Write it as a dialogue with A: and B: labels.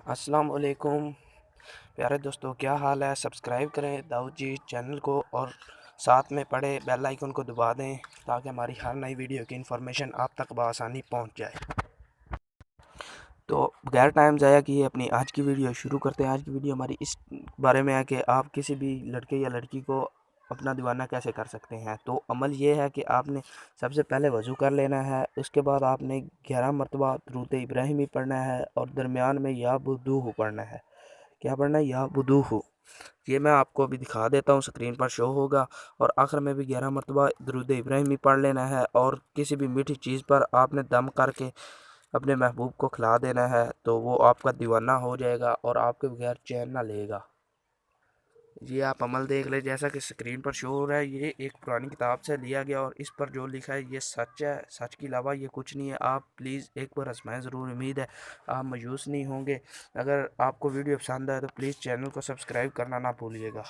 A: السلام علیکم پیارے دوستو، کیا حال ہے؟ سبسکرائب کریں داؤد جی چینل کو اور ساتھ میں پڑے بیل آئیکن کو دبا دیں تاکہ ہماری ہر نئی ویڈیو کی انفارمیشن آپ تک بآسانی پہنچ جائے۔ تو بغیر ٹائم ضائع کیے اپنی آج کی ویڈیو شروع کرتے ہیں۔ آج کی ویڈیو ہماری اس بارے میں ہے کہ آپ کسی بھی لڑکے یا لڑکی کو اپنا دیوانہ کیسے کر سکتے ہیں۔ تو عمل یہ ہے کہ آپ نے سب سے پہلے وضو کر لینا ہے، اس کے بعد آپ نے 11 مرتبہ درود ابراہیمی پڑھنا ہے اور درمیان میں یا بدوہ پڑھنا ہے۔ کیا پڑھنا ہے؟ یا بدوہ۔ یہ میں آپ کو ابھی دکھا دیتا ہوں، سکرین پر شو ہوگا۔ اور آخر میں بھی 11 مرتبہ درود ابراہیمی پڑھ لینا ہے اور کسی بھی میٹھی چیز پر آپ نے دم کر کے اپنے محبوب کو کھلا دینا ہے، تو وہ آپ کا دیوانہ ہو جائے گا اور آپ کے بغیر چین نہ لے گا۔ یہ آپ عمل دیکھ لیں جیسا کہ سکرین پر شو ہو رہا ہے۔ یہ ایک پرانی کتاب سے لیا گیا اور اس پر جو لکھا ہے یہ سچ ہے، سچ کے علاوہ یہ کچھ نہیں ہے۔ آپ پلیز ایک بار آزمائیں ضرور، امید ہے آپ مایوس نہیں ہوں گے۔ اگر آپ کو ویڈیو پسند آئے تو پلیز چینل کو سبسکرائب کرنا نہ بھولیے گا۔